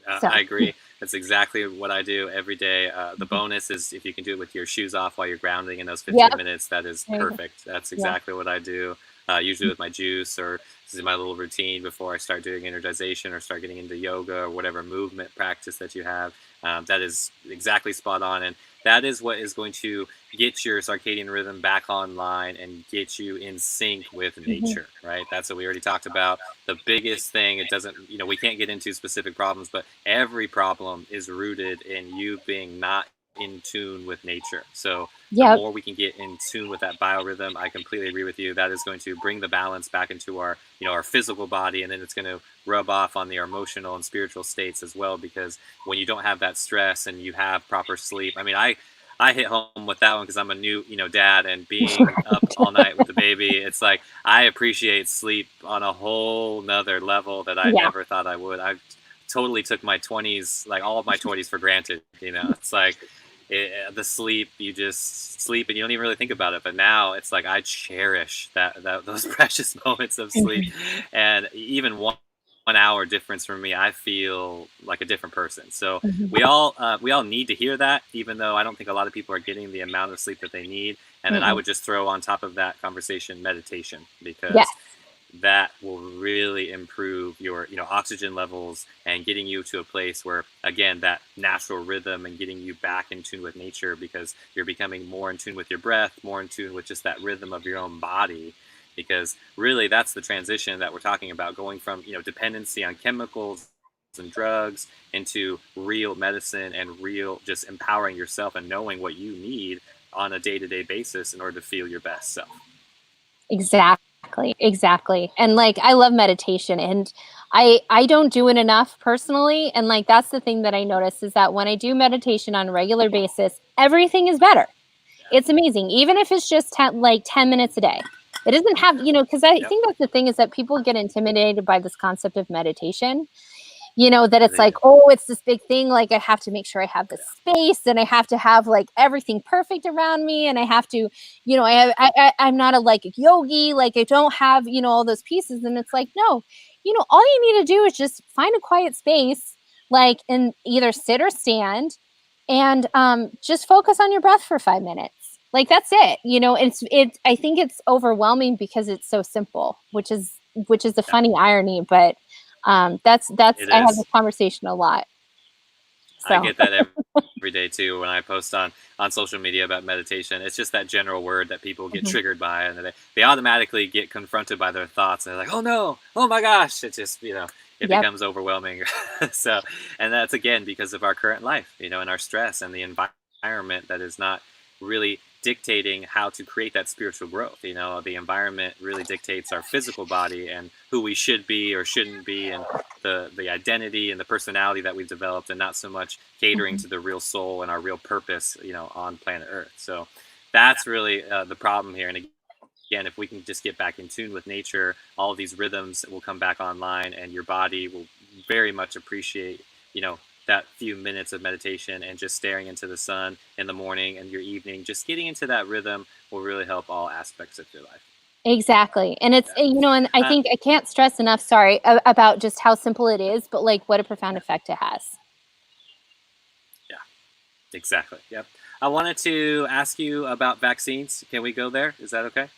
I agree. That's exactly what I do every day. The bonus is if you can do it with your shoes off while you're grounding in those 15 minutes, that is perfect. That's exactly what I do. Usually with my juice, or this is my little routine before I start doing energization or start getting into yoga or whatever movement practice that you have. That is exactly spot on. And that is what is going to get your circadian rhythm back online and get you in sync with nature, right? That's what we already talked about. The biggest thing, it doesn't, we can't get into specific problems, but every problem is rooted in you being not in tune with nature. So the more we can get in tune with that biorhythm, I completely agree with you. That is going to bring the balance back into our, our physical body, and then it's going to rub off on our emotional and spiritual states as well. Because when you don't have that stress and you have proper sleep, I mean, I hit home with that one because I'm a new, dad, and being up all night with the baby, it's like I appreciate sleep on a whole nother level that I never thought I would. I totally took my 20s, like all of my 20s, for granted. It's like the sleep, you just sleep and you don't even really think about it. But now it's like I cherish those precious moments of sleep, and even one hour difference for me, I feel like a different person. So we all need to hear that, even though I don't think a lot of people are getting the amount of sleep that they need. And then I would just throw on top of that conversation meditation, because that will really improve your oxygen levels and getting you to a place where, again, that natural rhythm, and getting you back in tune with nature, because you're becoming more in tune with your breath, more in tune with just that rhythm of your own body. Because really that's the transition that we're talking about, going from dependency on chemicals and drugs into real medicine and real just empowering yourself and knowing what you need on a day-to-day basis in order to feel your best self. Exactly. And like, I love meditation, and I don't do it enough personally. And like, that's the thing that I notice, is that when I do meditation on a regular basis, everything is better. It's amazing. Even if it's just 10 minutes a day. It doesn't have, because I think that's the thing, is that people get intimidated by this concept of meditation. That it's like, oh, it's this big thing. Like, I have to make sure I have this space, and I have to have like everything perfect around me. And I have to, I'm not a yogi. Like, I don't have, all those pieces. And it's like, no, all you need to do is just find a quiet space, like, and either sit or stand, and just focus on your breath for 5 minutes. Like, that's it. I think it's overwhelming because it's so simple, which is the funny irony, but I have this conversation a lot. I So get that every day too when I post on social media about meditation. It's just that general word that people get mhm, triggered by, and they automatically get confronted by their thoughts, and they're like, "Oh no, oh my gosh!" It just it yep. becomes overwhelming. So, and that's again because of our current life, and our stress and the environment that is not really dictating how to create that spiritual growth. The environment really dictates our physical body and who we should be or shouldn't be, and the identity and the personality that we've developed, and not so much catering Mhm, to the real soul and our real purpose, on planet Earth. So that's really the problem here. And again, if we can just get back in tune with nature, all of these rhythms will come back online, and your body will very much appreciate, that few minutes of meditation and just staring into the sun in the morning and your evening. Just getting into that rhythm will really help all aspects of your life. exactly. And it's, Yeah. and I Uh, think I can't stress enough, sorry, about just how simple it is, but like what a profound yeah. effect it has. Yeah. Exactly. Yep. I wanted to ask you about vaccines. Can we go there? Is that okay?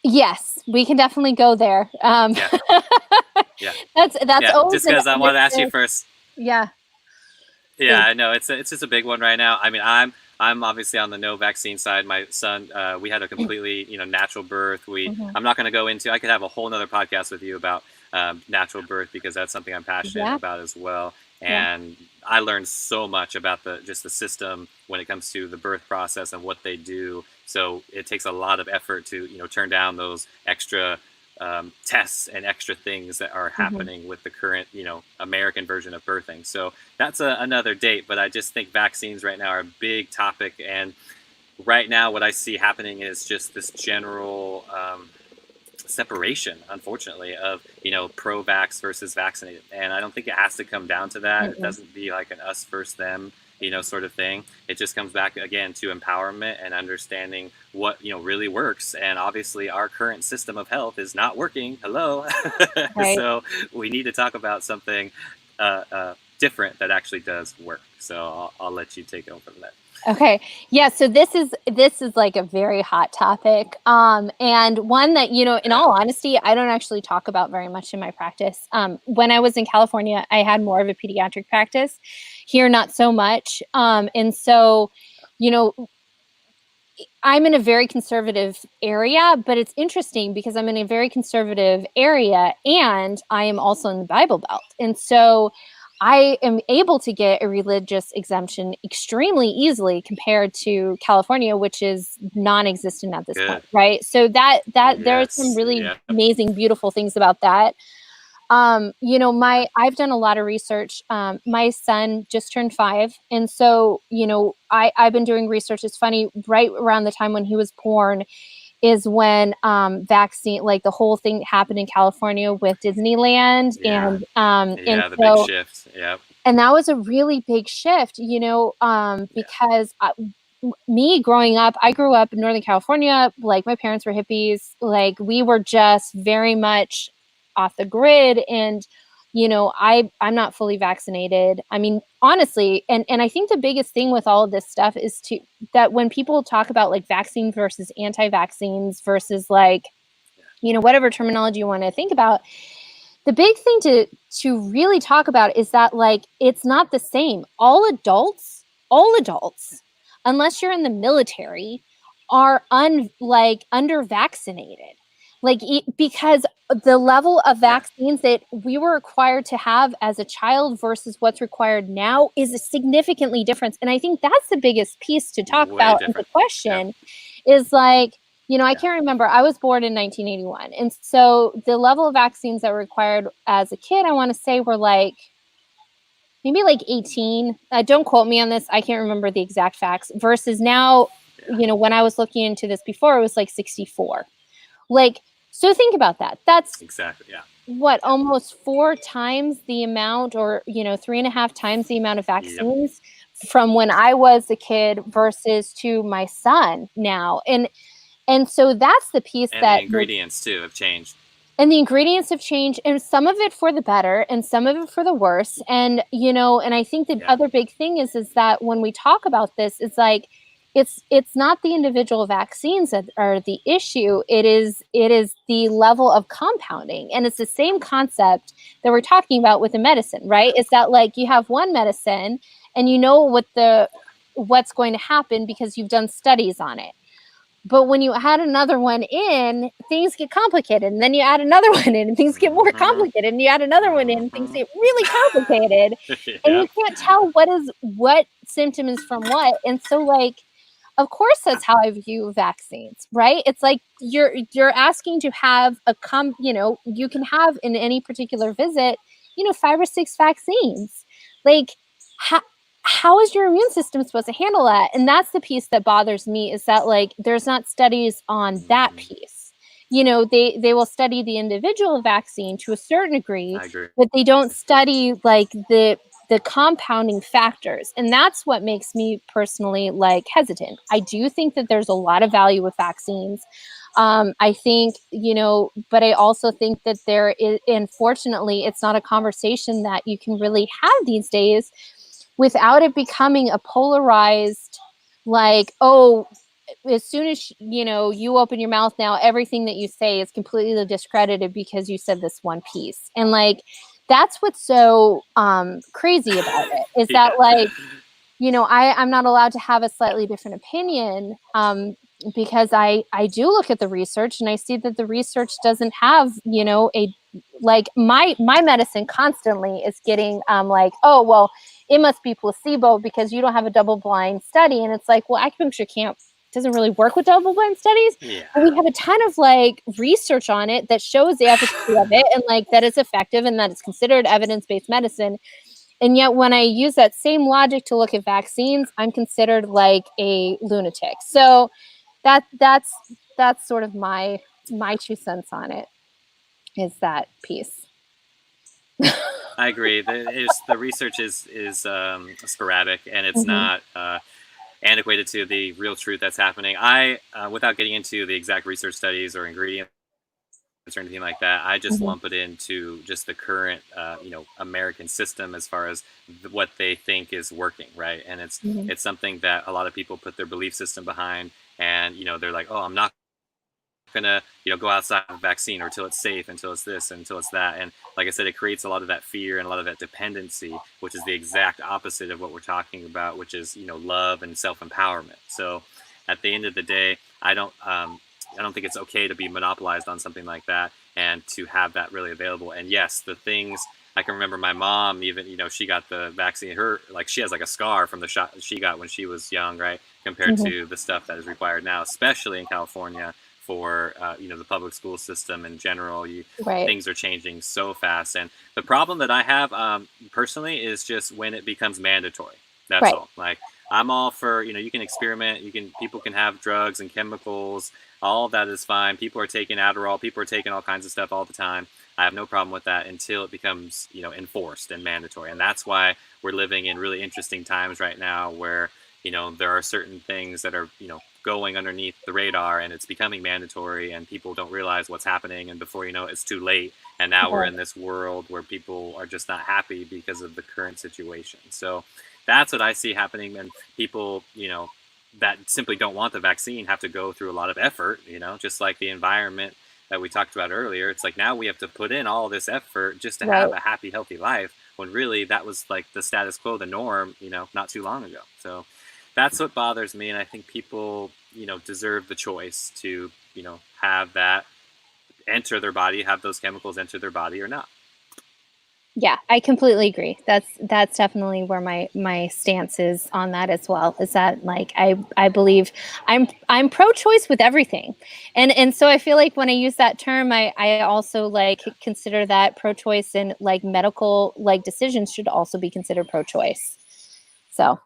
Yes, we can definitely go there. Yeah. Yeah. That's Yeah. always Just an because I wanted to ask you understood. first. Yeah. Yeah, Thank I know it's just a big one right now. I mean, I'm obviously on the no vaccine side. My son, we had a completely natural birth. Mhm. I'm not going to go into. I could have a whole nother podcast with you about natural birth because that's something I'm passionate Yeah. about as well. Yeah. And I learned so much about the system when it comes to the birth process and what they do. So it takes a lot of effort to turn down those extra tests and extra things that are Mhm. happening with the current American version of birthing. So that's another date. But I just think vaccines right now are a big topic, and right now what I see happening is just this general separation, unfortunately, of pro-vax versus vaccinated. And I don't think it has to come down to that. It Mm-mm. doesn't be like an us versus them sort of thing. It just comes back again to empowerment and understanding what really works. And obviously our current system of health is not working. Hello. Right. So we need to talk about something different that actually does work. So I'll let you take over from that. Okay. Yeah, so this is like a very hot topic. And one that, in Yeah. all honesty, I don't actually talk about very much in my practice. When I was in California, I had more of a pediatric practice. Here, not so much. And so, you know, I'm in a very conservative area, but it's interesting because I'm in a very conservative area and I am also in the Bible Belt. And so I am able to get a religious exemption extremely easily compared to California, which is non-existent at this point, Good. right? So that there are some Yes. really Yeah. amazing, beautiful things about that. Yeah. My I've done a lot of research. My son just turned 5, and so I've been doing research. It's funny, right around the time when he was born is when vaccine, like the whole thing happened in California with Disneyland, Yeah. and Yeah. The big so shift. Yeah. and that was a really big shift, Yeah. because me growing up, I grew up in Northern California. Like my parents were hippies. Like we were just very much off the grid. And, I'm not fully vaccinated. I mean, honestly, and I think the biggest thing with all of this stuff is that when people talk about like vaccine versus anti-vaccines versus like, whatever terminology you want to think about, the big thing to really talk about is that like it's not the same. All adults, unless you're in the military, are under vaccinated. Because the level of Yeah. vaccines that we were required to have as a child versus what's required now is a significantly different. And I think that's the biggest piece to talk Way about and the different. Yep. question is like, I Yeah. can't remember. I was born in 1981. And so the level of vaccines that were required as a kid, I want to say were like maybe like 18. Don't quote me on this. I can't remember the exact facts. Versus now, Yeah. when I was looking into this before, it was like 64. Like, so think about that. That's Exactly. Yeah. what, Yeah. almost 4 times the amount, or, 3.5 times the amount of Yep. vaccines from when I was a kid versus to my son now. And so that's the piece And the that ingredients too have changed. and the ingredients have changed, and some of it for the better and some of it for the worse. And and I think the Yeah. other big thing is that when we talk about this, it's like it's not the individual vaccines that are the issue. It is the level of compounding, and it's the same concept that we're talking about with the medicine, right? It's that like you have one medicine and you know what's going to happen because you've done studies on it. But when you add another one in, things get complicated. And then you add another one in and things get more Mm-hmm. complicated. And you add another one in and things get really complicated. And Yeah. you can't tell what symptom is from what. And so like, of course that's how I view vaccines, right? It's like you're asking to have you can have in any particular visit, 5 or 6 vaccines. Like how is your immune system supposed to handle that? And that's the piece that bothers me, is that like there's not studies on that Mm-hmm. piece. They will study the individual vaccine to a certain degree, I agree. but they don't study like the compounding factors. And that's what makes me personally like hesitant. I do think that there's a lot of value with vaccines. I think, but I also think that there is, unfortunately, it's not a conversation that you can really have these days without it becoming a polarized, like, oh, as soon as you open your mouth now, everything that you say is completely discredited because you said this one piece. And like that's what's so crazy about it, is that Yeah. like I'm not allowed to have a slightly different opinion, because I do look at the research and I see that the research doesn't have a like my medicine constantly is getting like, oh well, it must be placebo because you don't have a double blind study. And it's like, well, acupuncture can't doesn't really work with double blind studies, Yeah. but we have a ton of like research on it that shows the efficacy of it, and like that it's effective and that it's considered evidence-based medicine. And yet when I use that same logic to look at vaccines, I'm considered like a lunatic. So that's sort of my 2 cents on it, is that piece. I agree. The research is sporadic, and it's Mm-hmm. not antiquated to the real truth that's happening. Without getting into the exact research studies or ingredients or anything like that, I just Mm-hmm. lump it into just the current, American system as far as what they think is working, right? And it's Mm-hmm. it's something that a lot of people put their belief system behind, and they're like, oh, I'm not gonna go outside of a vaccine, or until it's safe, until it's this, until it's that. And like I said, it creates a lot of that fear and a lot of that dependency, which is the exact opposite of what we're talking about, which is love and self-empowerment. So at the end of the day, I don't think it's okay to be monopolized on something like that, and to have that really available. And yes, the things, I can remember my mom, even she got the vaccine, her, like, she has like a scar from the shot that she got when she was young, right, compared Mm-hmm. to the stuff that is required now, especially in California, for the public school system in general. Right. Things are changing so fast, and the problem that I have, personally, is just when it becomes mandatory. That's Right. all. Like, I'm all for, you can experiment, people can have drugs and chemicals, all of that is fine. People are taking Adderall, people are taking all kinds of stuff all the time. I have no problem with that until it becomes enforced and mandatory. And that's why we're living in really interesting times right now, where there are certain things that are going underneath the radar, and it's becoming mandatory, and people don't realize what's happening, and before you know it, it's too late. And now we're Right. in this world where people are just not happy because of the current situation. So that's what I see happening. And people that simply don't want the vaccine have to go through a lot of effort, just like the environment that we talked about earlier. It's like, now we have to put in all this effort just to Right. have a happy, healthy life, when really that was like the status quo, the norm, not too long ago. So that's what bothers me. And I think people, deserve the choice to, have that enter their body, have those chemicals enter their body or not. Yeah, I completely agree. That's definitely where my stance is on that as well. Is that like I believe I'm pro-choice with everything, and so I feel like when I use that term, I also like consider that pro-choice, and like medical like decisions should also be considered pro-choice. So,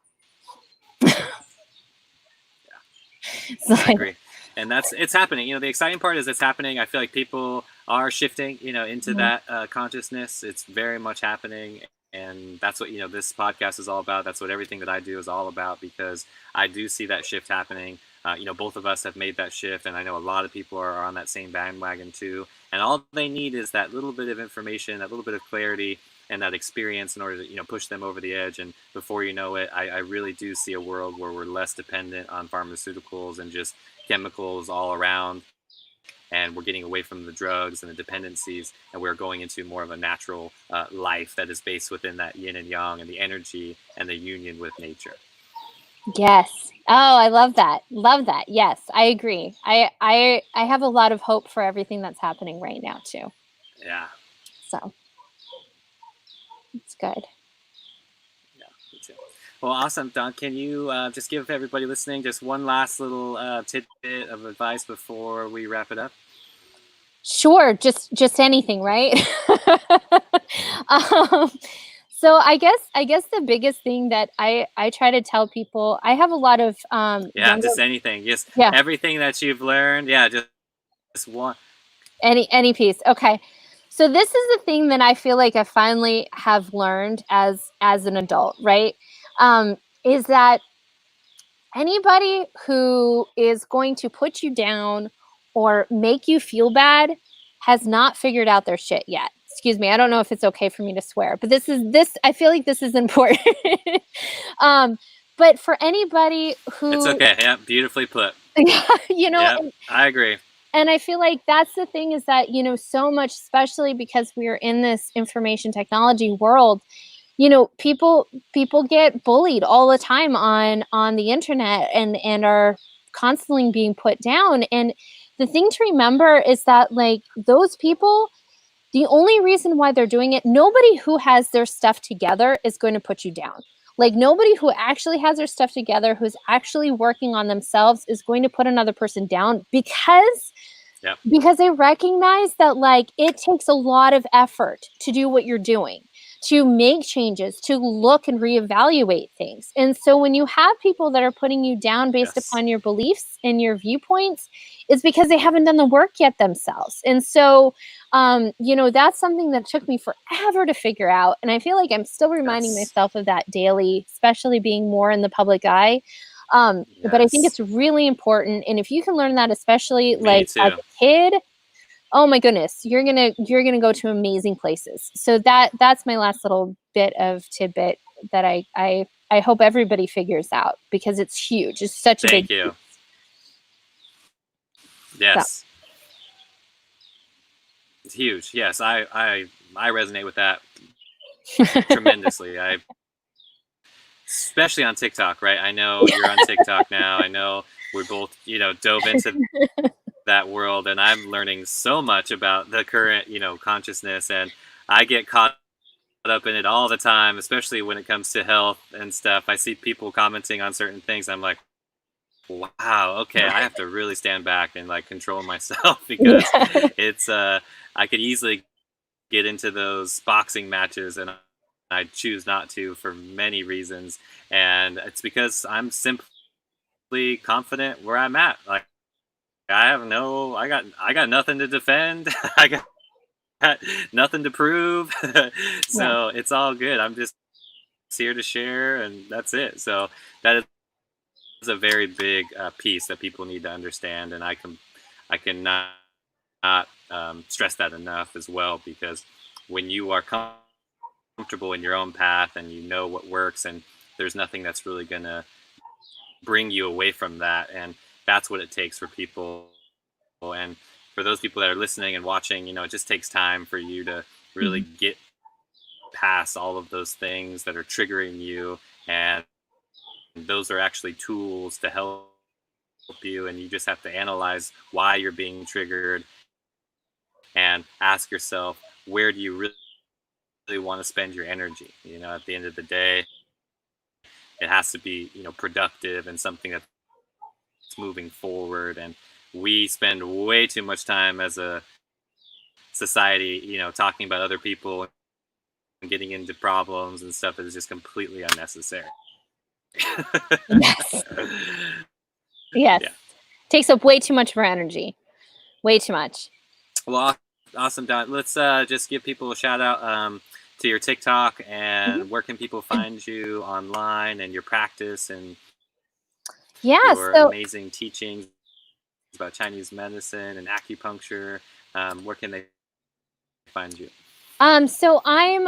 so I agree. And it's happening. The exciting part is it's happening. I feel like people are shifting, into Mhm. that consciousness. It's very much happening. And that's what, this podcast is all about. That's what everything that I do is all about, because I do see that shift happening. Both of us have made that shift, and I know a lot of people are on that same bandwagon too. And all they need is that little bit of information, that little bit of clarity, and that experience in order to push them over the edge. And before you know it, I really do see a world where we're less dependent on pharmaceuticals and just chemicals all around, and we're getting away from the drugs and the dependencies, and we're going into more of a natural life that is based within that yin and yang and the energy and the union with nature. Yes. Oh, I love that. Love that. Yes, I agree. I have a lot of hope for everything that's happening right now too. Yeah. So it's good. Yeah, me too. Well, awesome, Dawn. Can you just give everybody listening just one last little tidbit of advice before we wrap it up? Sure, just anything, right? um, so I guess the biggest thing that I try to tell people, I have a lot of Yeah, younger, just anything. Just yeah, everything that you've learned. Yeah, just one. any piece. Okay. So this is the thing that I feel like I finally have learned as an adult, right? Is that anybody who is going to put you down or make you feel bad has not figured out their shit yet. Excuse me, I don't know if it's okay for me to swear, but this I feel like this is important. um, but for anybody It's who, okay. Yeah, beautifully put. you know, Yep, I agree. and I feel like that's the thing, is that, so much, especially because we're in this information technology world, people get bullied all the time on the internet, and are constantly being put down. And the thing to remember is that, like, those people, the only reason why they're doing it, nobody who has their stuff together is going to put you down. Like, nobody who actually has their stuff together, who's actually working on themselves, is going to put another person down, Yep. because they recognize that, like, it takes a lot of effort to do what you're doing, to make changes, to look and reevaluate things. And so when you have people that are putting you down based Yes. upon your beliefs and your viewpoints, it's because they haven't done the work yet themselves. And so that's something that took me forever to figure out, and I feel like I'm still reminding Yes. myself of that daily, especially being more in the public eye. But I think Yes. it's really important. And if you can learn that, especially Me like as too. a kid, oh my goodness, you're gonna go to amazing places. So that's my last little bit of tidbit that I hope everybody figures out, because it's huge. It's such a big Thank you. piece. So Yes. It's huge. Yes, I resonate with that tremendously. Especially on TikTok, right? I know you're on TikTok now. I know we both, dove into that world, and I'm learning so much about the current, consciousness, and I get caught up in it all the time, especially when it comes to health and stuff. I see people commenting on certain things. I'm like, wow, okay, I have to really stand back and like control myself because yeah. it's I could easily get into those boxing matches, and I choose not to for many reasons, and it's because I'm simply confident where I'm at. Like, I got nothing to defend. I got nothing to prove. Yeah. So it's all good. I'm just here to share, and that's it. So that is a very big piece that people need to understand, and I cannot not stress that enough as well, because when you are comfortable in your own path and you know what works, and there's nothing that's really gonna bring you away from that, and that's what it takes for people. And for those people that are listening and watching, it just takes time for you to really Mhm. get past all of those things that are triggering you, and those are actually tools to help you, and you just have to analyze why you're being triggered and ask yourself, where do you really want to spend your energy? At the end of the day, it has to be, productive and something that's moving forward. And we spend way too much time as a society, talking about other people and getting into problems and stuff that is just completely unnecessary. Yes. Yes. Yeah. Takes up way too much of our energy. Way too much. Well, awesome, Don. Let's just give people a shout out to your TikTok, Mhm. and where can people find you online, and your practice and Yeah. your So amazing teachings about Chinese medicine and acupuncture. Where can they find you? so I'm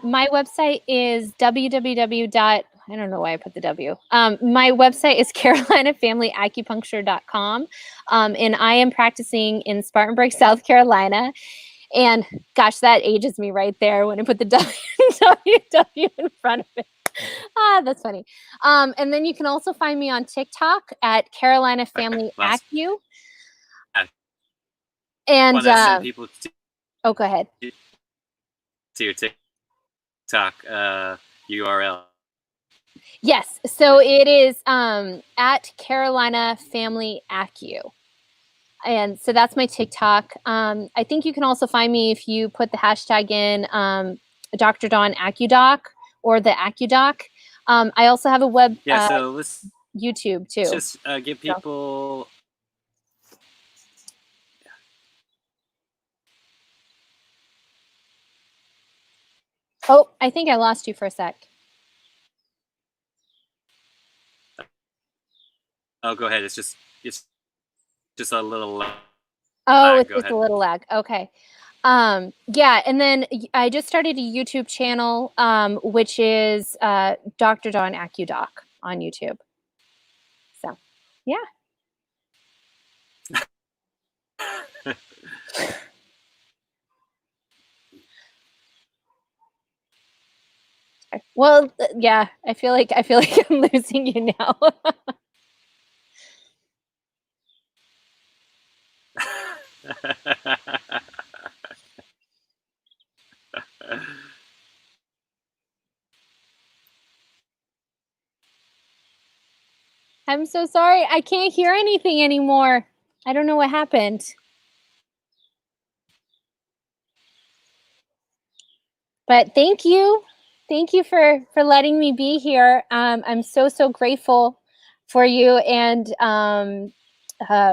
my website is www. I don't know why I put the W. My website is carolinafamilyacupuncture.com. And I am practicing in Spartanburg, South Carolina. And gosh, that ages me right there when I put the WW in front of it. That's funny. And then you can also find me on TikTok at Carolina Family Last, Acu. I And want to send people oh, go ahead. to your TikTok URL. Yes, so it is at Carolina Family Acu. And so that's my TikTok. I think you can also find me if you put the hashtag in Dr.Dawn AcuDoc or the AcuDoc. I also have a web So let's YouTube too. Just give people. Oh, I think I lost you for a sec. Oh, go ahead. It's just a little lag. Oh, it's Go just ahead. a little lag. Okay. Yeah, and then I just started a YouTube channel, which is Dr. Dawn AcuDoc on YouTube. So, yeah. Well, yeah, I feel like I'm losing you now. I'm so sorry. I can't hear anything anymore. I don't know what happened. But thank you. Thank you for letting me be here. I'm so grateful for you and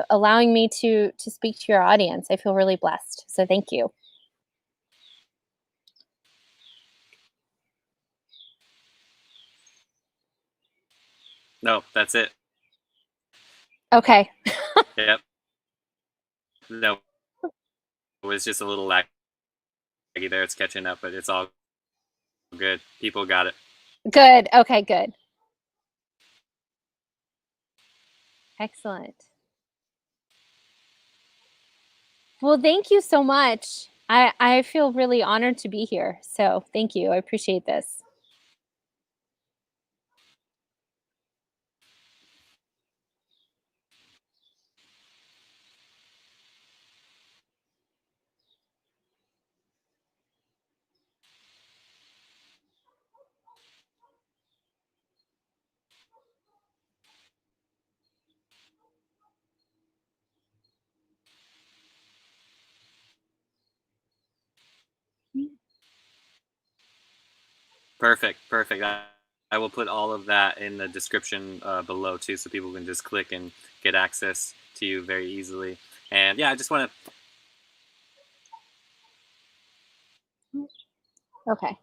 allowing me to speak to your audience. I feel really blessed. So thank you. No, that's it. Okay. Yep. No, it was just a little laggy there. It's catching up, but it's all good. People got it. Good. Okay, good. Excellent. Well, thank you so much. I feel really honored to be here. So thank you. I appreciate this. Perfect. I will put all of that in the description below too, so people can just click and get access to you very easily. And yeah, I just want to. Okay.